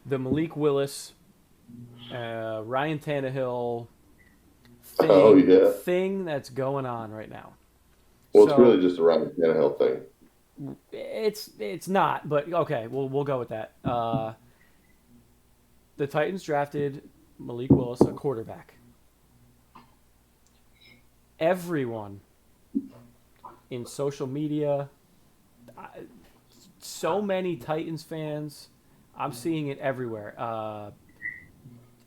the Malik Willis, Ryan Tannehill Oh thing yeah. thing that's going on right now. Well, it's really So just a Ryan Tannehill thing. it's not, but okay, we'll go with that. The Titans drafted Malik Willis, a quarterback. Everyone in social media, so many Titans fans. I'm seeing it everywhere.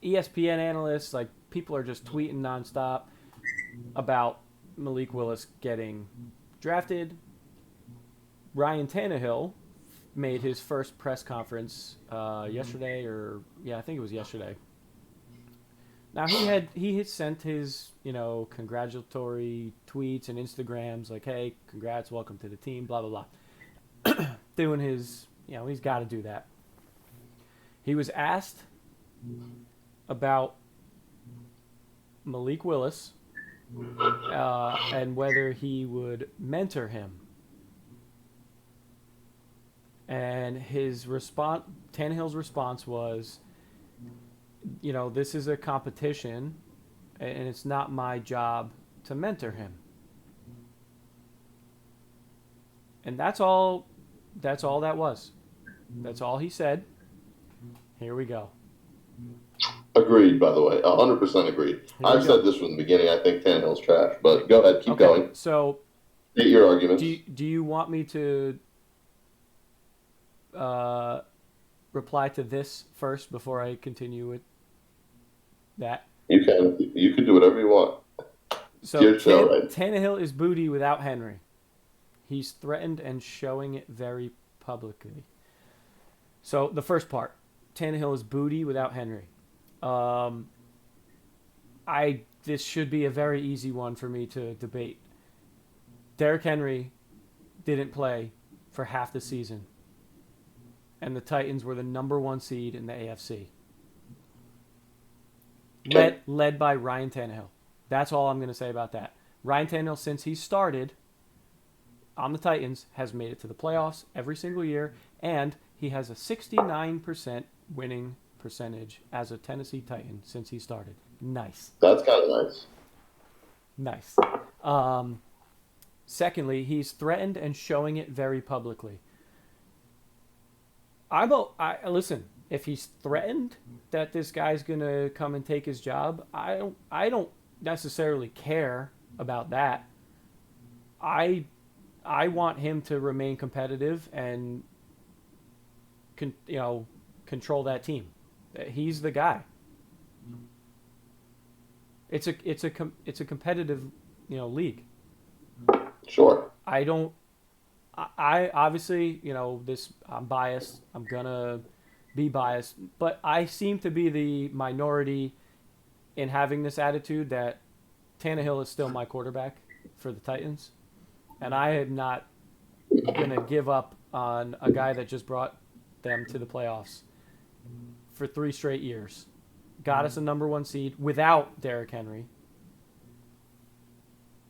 ESPN analysts, like people are just tweeting nonstop about Malik Willis getting drafted. Ryan Tannehill made his first press conference yesterday, or yeah, I think it was yesterday. Now he had sent his congratulatory tweets and Instagrams like, hey, congrats, welcome to the team, blah blah blah, doing his he's got to do that. He was asked about Malik Willis and whether he would mentor him. And Tannehill's response was, this is a competition, and it's not my job to mentor him. And that's all. That's all that was. That's all he said. Here we go. Agreed, by the way. 100% agreed. Here we I've said go. this from the beginning. I think Tannehill's trash, but go ahead, keep Okay, going. so State your arguments. do you want me to uh, reply to this first before I continue with that? You can do whatever you want. It's So your show, right? Tannehill is booty without Henry. He's threatened and showing it very publicly. So the first part, Tannehill is booty without Henry. Um, I This should be a very easy one for me to debate. Derrick Henry didn't play for half the season, and the Titans were the number one seed in the AFC, Okay. led by Ryan Tannehill. That's all I'm going to say about that. Ryan Tannehill, since he started on the Titans, has made it to the playoffs every single year, and he has a 69% winning percentage as a Tennessee Titan since he started. Nice. That's kind of nice. Nice. Um, Secondly, he's threatened and showing it very publicly. Listen. If he's threatened that this guy's gonna come and take his job, I don't necessarily care about that. I I want him to remain competitive and control that team. He's the guy. It's a competitive league. Sure. I don't. I obviously this. I'm biased. I'm gonna be biased, but I seem to be the minority in having this attitude that Tannehill is still my quarterback for the Titans, and I am not gonna give up on a guy that just brought them to the playoffs for 3 straight years. Got us a number one seed without Derrick Henry,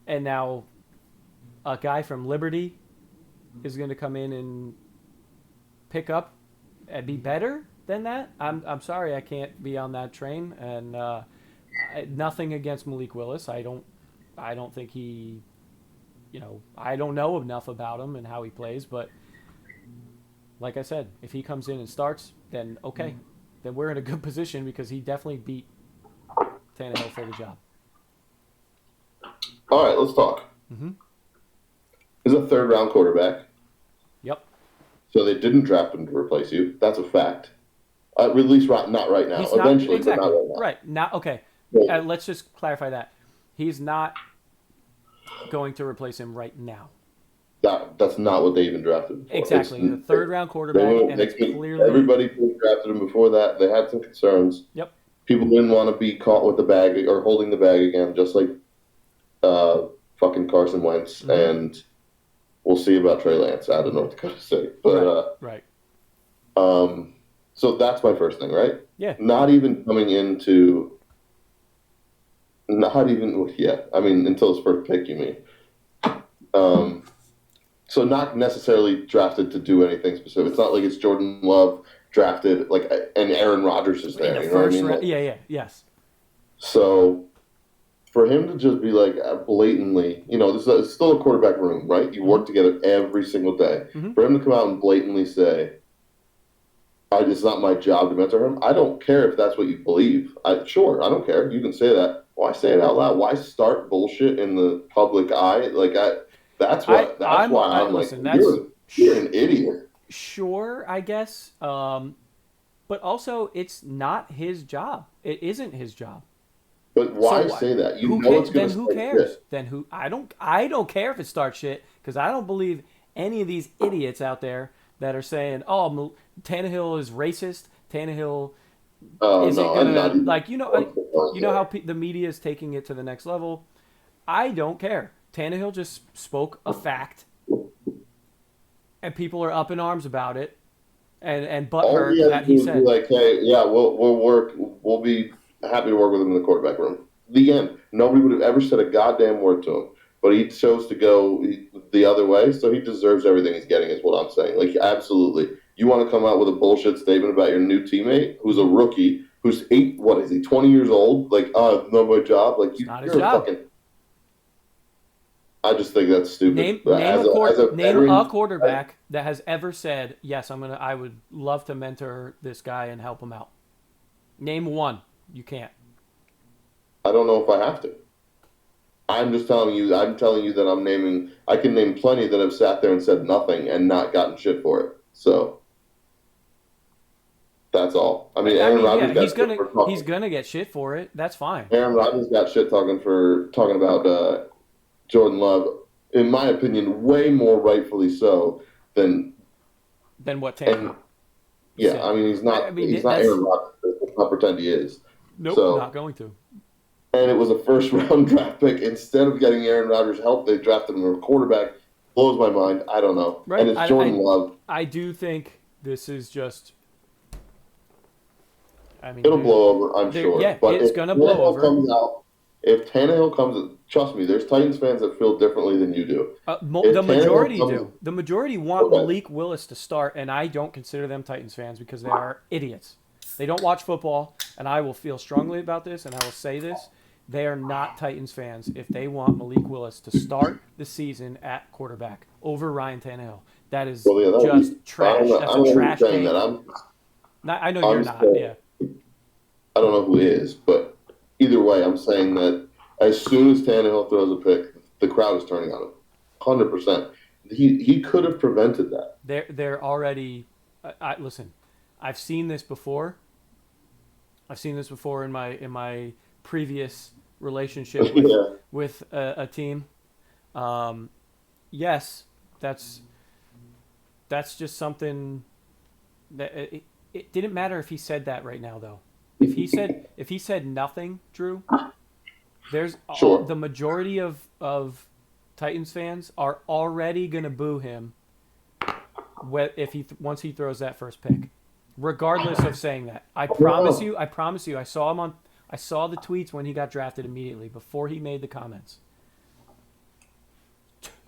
and now a guy from Liberty is going to come in and pick up and be better than that. I'm sorry, I can't be on that train. And nothing against Malik Willis. I don't think he, I don't know enough about him and how he plays. But like I said, if he comes in and starts, then okay, then we're in a good position because he definitely beat Tannehill for the job. All right, let's talk. Mm-hmm. He's a third round quarterback, Yep. so they didn't draft him to replace you. That's a fact. At least not right now. He's not Eventually, but not exactly right now. right now. Okay, Well, let's just clarify that he's not going to replace him right now. that's not what they even drafted him for. Exactly, the third round They, quarterback, and it's clearly everybody who drafted him before that. They had some concerns. yep. People didn't want to be caught with the bag or holding the bag again, just like uh, fucking Carson Wentz. Mm-hmm. And we'll see about Trey Lance out of North Dakota State. But Right, right, so that's my first thing, right? yeah. Not even coming into, not even yeah. I mean, until his first pick, you mean? Um, so not necessarily drafted to do anything specific. It's not like it's Jordan Love drafted, like, and Aaron Rodgers is In there. the You know what I first mean? round. Like, Yes. so for him to just be like blatantly, this is it's still a quarterback room, right? You Mm-hmm. work together every single day. Mm-hmm. For him to come out and blatantly say, it's not my job to mentor him. I don't care if that's what you believe. Sure, I don't care. You can say that. Why say it out loud? Why start bullshit in the public eye? That's why I'm like, Listen. you're an idiot. Sure, I guess. But also, it's not his job. It isn't his job. But So why say that? You who know it's cares? going Then to who start cares? shit. Then who? I don't care if it starts shit because I don't believe any of these idiots out there that are saying, "Oh, Tannehill is racist. Tannehill Oh isn't no, I'm not gonna even. like you know how the media is taking it to the next level." I don't care. Tannehill just spoke a fact, and people are up in arms about it, and All he butthurt has to that do he is be said. like, hey, yeah, we'll be happy to work with him in the quarterback room. The end. Nobody would have ever said a goddamn word to him, but he chose to go the other way, so he deserves everything he's getting. Is what I'm saying. Like, absolutely. You want to come out with a bullshit statement about your new teammate, who's a rookie, who's what is he, 20 years old? Like, not my job. Like, It's not his you're a job. fucking. I just think that's stupid. Name As a name a veteran, quarterback that has ever said, "Yes, I would love to mentor this guy and help him out." Name one. You can't. I don't know if I have to. I'm just telling you. I'm telling you that I'm naming. I can name plenty that have sat there and said nothing and not gotten shit for it. So that's all. I mean, I Aaron mean, Rodgers yeah, got shit for he's talking. gonna get shit for it. That's fine. Aaron Rodgers got shit talking about Jordan Love. In my opinion, way more rightfully so than. Then what And Tannehill yeah, said. I mean, he's I not. mean, He's not that's Aaron Rodgers. Let's not pretend he is. nope, not So. going to. And it was a first round draft pick. Instead of getting Aaron Rodgers help, they drafted him a quarterback. Blows my mind. I don't know. And Right. it's Jordan Love. I do think this is just. I mean, It'll blow over, I'm sure. yeah, But it's if gonna blow Tannehill over. comes out, if Tannehill comes, trust me, there's Titans fans that feel differently than you do. The If Tannehill majority comes, do. The majority want okay, Malik Willis to start, and I don't consider them Titans fans because they are idiots. They don't watch football, and I will feel strongly about this, and I will say this. They are not Titans fans if they want Malik Willis to start the season at quarterback over Ryan Tannehill. That is well, yeah, just I don't trash. know. That's I a don't know who's trash saying take. that. I know you're I'm not. saying, Yeah. I don't know who is, but either way, I'm saying that as soon as Tannehill throws a pick, the crowd is turning on him, 100%. He could have prevented that. They're already. Listen. I've seen this before. I've seen this before in my previous relationship Yeah. with a team. Yes, that's just something that it didn't matter if he said that right now though. If he said nothing, Drew, Sure. the majority of Titans fans are already gonna boo him if once he throws that first pick, regardless of saying that. I promise you. I promise you. I saw him on. I saw the tweets when he got drafted immediately before he made the comments.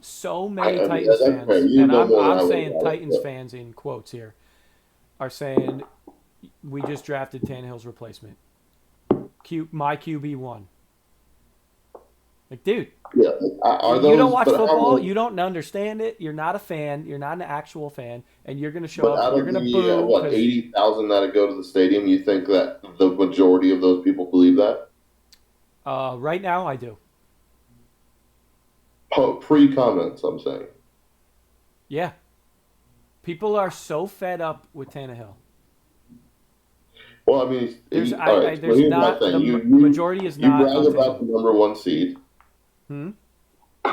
So many I mean, Titans that's fair. fans, You and know more than I'm I would saying about it. Titans fans in quotes here, are saying we just drafted Tannehill's replacement. My QB1. Like, dude, Yeah. Are you don't those, watch but how football. many, You don't understand it. You're not a fan. You're not an actual fan, and you're gonna show but up. out You're of gonna the, boo what, because 80,000 that go to the stadium, you think that the majority of those people believe that? right now I do. Pre-comments, I'm saying. Yeah, people are so fed up with Tannehill. Well, I mean, all right, so There's here's my not thing. the majority is You not bragged on about Tannehill. the number one seed. Hmm.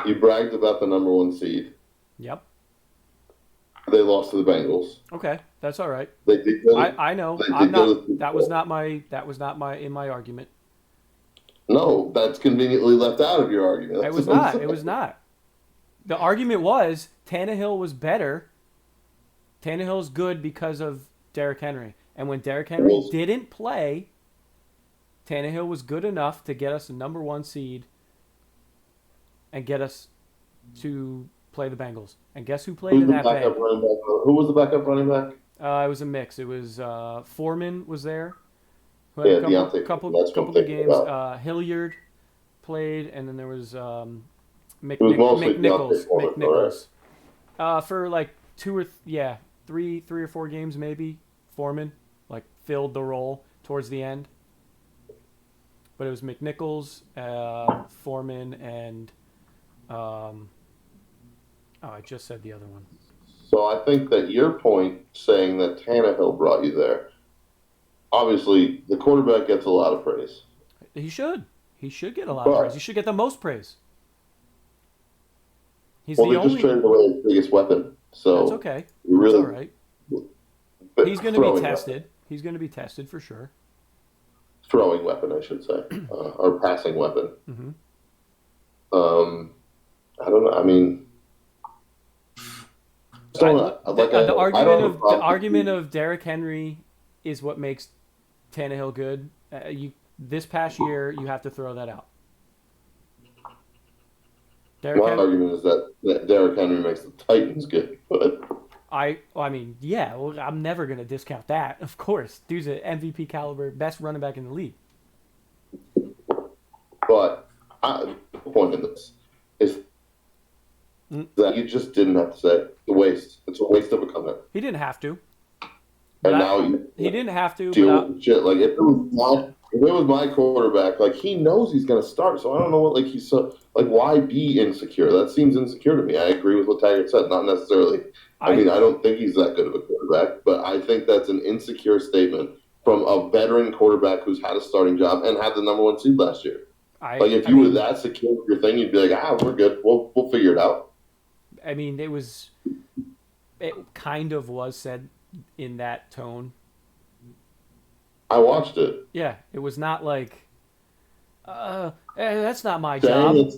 You bragged about the number one seed. Yep. They lost to the Bengals. Okay, that's all right. They did go. I know. They I'm did go to not. the Super That was Bowl. not my. That was not my in my argument. No, that's conveniently left out of your argument. It That's was what I'm not. It saying. was not. The argument was Tannehill was better. Tannehill's good because of Derrick Henry, and when Derrick Henry Well, didn't play, Tannehill was good enough to get us a number one seed and get us to play the Bengals. And guess who played who's in the that backup bang? running back? Who was the backup running back? It was a mix. It was Foreman was there, who had Yeah, a Deontay. That's what I'm couple good thinking games. about. Hilliard played, and then there was It was mostly Deontay Foreman, all right. McNichols. For like three or four games maybe. Foreman like filled the role towards the end, but it was McNichols, Foreman, and I just said the other one. So I think that your point saying that Tannehill brought you there, obviously the quarterback gets a lot of praise. He should. He should get a lot of praise. He But should get the most praise. He's well, the they just only. traded away his biggest weapon. That's So okay. you're That's all really right. He's going to be throwing weapon. tested. He's going to be tested for sure. Throwing weapon, I should say, or passing weapon. Mm-hmm. I don't know. I mean, The argument of Derrick Henry is what makes Tannehill good. This past year you have to throw that out. My argument is that Derrick Henry makes the Titans good, but yeah. Well, I'm never gonna discount that. Of course, dude's an MVP caliber, best running back in the league. the point in this is that you just didn't have to say it. The waste. It's a waste of a comeback. He didn't have to. And now he didn't have to. Deal with shit. Like if it was my quarterback, like he knows he's gonna start, so I don't know what he's so why be insecure? That seems insecure to me. I agree with what Taggart said, not necessarily. I mean, I don't think he's that good of a quarterback, but I think that's an insecure statement from a veteran quarterback who's had a starting job and had the number 1 seed last year. If you were that secure with your thing, you'd be like, we're good. We'll figure it out. I mean, it kind of was said in that tone. I watched it. Yeah, it was not like, that's not my job.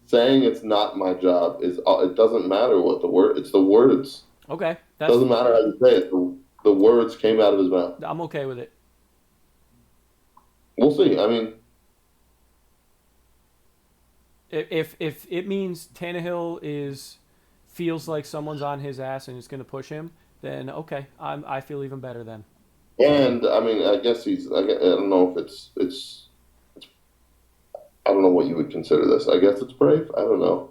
Saying it's not my job is it doesn't matter what the word. It's the words. Okay, it doesn't matter how you say it. The words came out of his mouth. I'm okay with it. We'll see. I mean, if it means Tannehill feels like someone's on his ass and is going to push him, then okay, I feel even better then. And I mean, I guess I don't know if it's I don't know what you would consider this. I guess it's brave. I don't know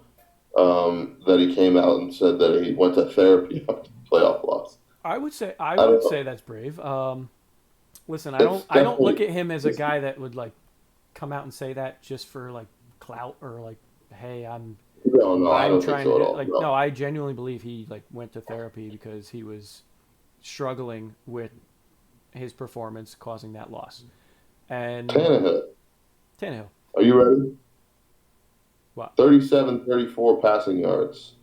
that he came out and said that he went to therapy after the playoff loss. I would say that's brave. Listen, I don't look at him as a guy that would come out and say that just for clout or hey, I'm trying to no, I genuinely believe he went to therapy because he was struggling with his performance causing that loss. And Tannehill. Are you ready? What? 37-34 passing yards,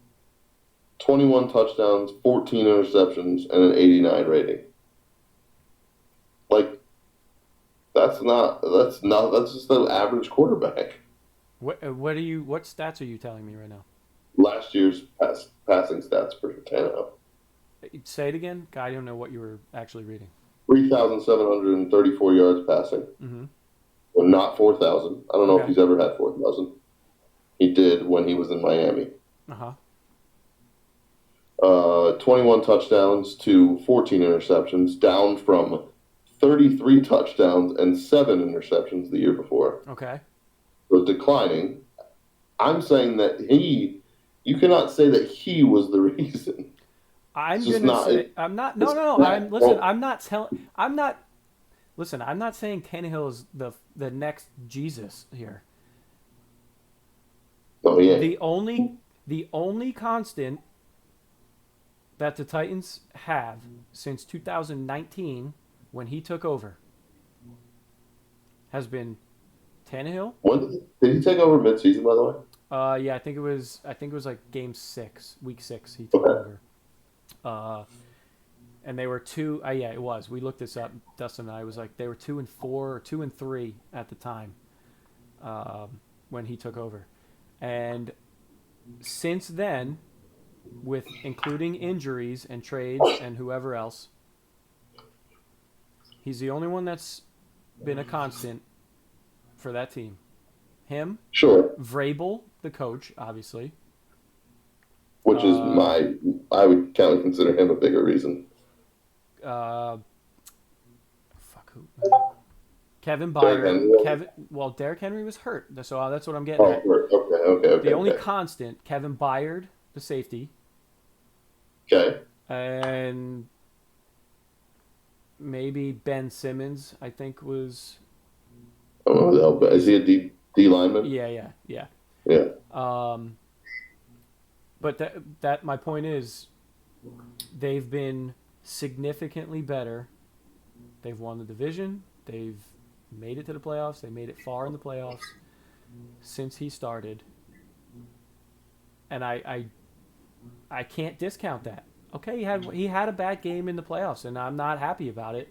21 touchdowns, 14 interceptions, and an 89 rating. That's just an average quarterback. What stats are you telling me right now? Last year's passing stats for Tannehill. Say it again. I don't know what you were actually reading. 3,734 yards passing. Mm-hmm. Well, not 4,000. I don't know if he's ever had 4,000. He did when he was in Miami. 21 touchdowns to 14 interceptions, down from 33 touchdowns and 7 interceptions the year before. Okay. So declining. I'm saying that you cannot say that he was the reason. I'm not saying Tannehill is the next Jesus here. Oh yeah. The only constant that the Titans have since 2019 when he took over has been Tannehill. When did he take over midseason, by the way? Yeah, I think it was game 6, week 6 he took over. And they were 2. Yeah, it was. We looked this up. Dustin and I was they were 2-4 or 2-3 at the time when he took over, and since then, with including injuries and trades and whoever else, he's the only one that's been a constant for that team. Him, sure. Vrabel, the coach, obviously. Which is I would kind of consider him a bigger reason. fuck who? Kevin Derrick Byard. Henry. Derrick Henry was hurt, so that's what I'm getting Oh, at. okay. The only constant, Kevin Byard, the safety, Okay. and maybe Ben Simmons, I think was. I don't know. Is he a D lineman? Yeah. Yeah. But that my point is, they've been significantly better. They've won the division. They've made it to the playoffs. They made it far in the playoffs since he started. And I can't discount that. Okay, he had a bad game in the playoffs, and I'm not happy about it.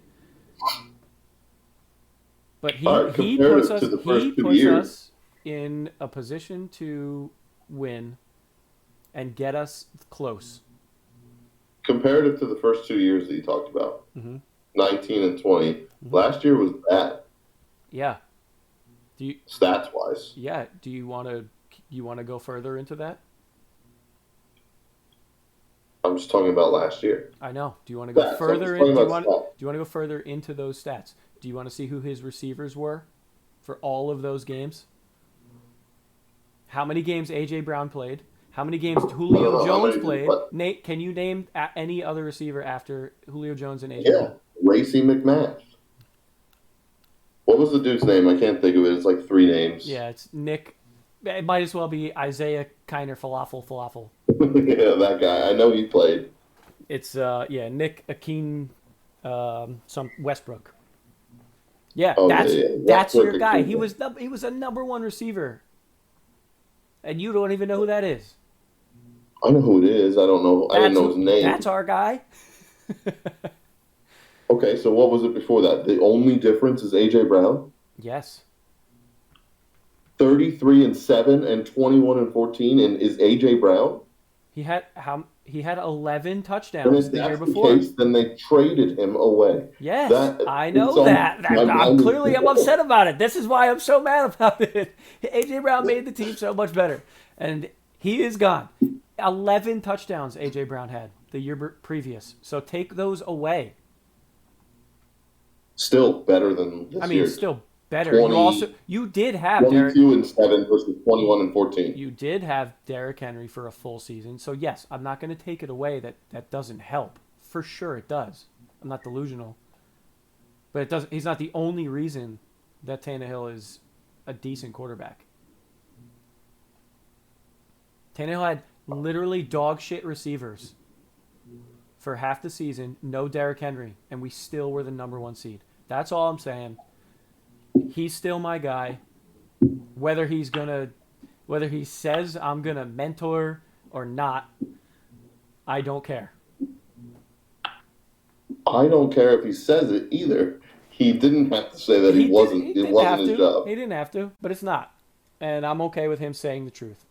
But he puts us in a position to win and get us close. Comparative to the first 2 years that you talked about, 19 and 20, last year was bad. Yeah. Stats wise? Yeah. Do you want to go further into that? I'm just talking about last year. I know. Do you want to go further? Do you want to go further into those stats? Do you want to see who his receivers were for all of those games? How many games AJ Brown played? How many games Julio Jones played? Nate, can you name any other receiver after Julio Jones and AJ Brown? Yeah, Racey McMath. What was the dude's name? I can't think of it. It's like 3 names. Yeah, it's Nick. It might as well be Isaiah Kiner Falafel. Yeah, that guy. I know he played. It's Nick Akeem, some Westbrook. Yeah, that's your guy. He was a number 1 receiver, and you don't even know who that is. I know who it is. I don't know. I didn't know his name. That's our guy. Okay, so what was it before that? The only difference is AJ Brown? Yes. 33-7 and 21-14, and is AJ Brown? He had 11 touchdowns the year before. The case, then they traded him away. Yes, I know that. I'm upset about it. This is why I'm so mad about it. AJ Brown made the team so much better, and he is gone. 11 touchdowns AJ Brown had the year previous. So take those away. Still better than this year. Still better. You did have 22-7 versus 21-14. You did have Derrick Henry for a full season. So yes, I'm not going to take it away that doesn't help. For sure it does. I'm not delusional. But it doesn't. He's not the only reason that Tannehill is a decent quarterback. Tannehill had literally dog shit receivers for half the season, no Derrick Henry, and we still were the number 1 seed. That's all I'm saying. He's still my guy. Whether he says I'm gonna mentor or not, I don't care. I don't care if he says it either. He didn't have to say that it wasn't his job. He didn't have to, but it's not. And I'm okay with him saying the truth.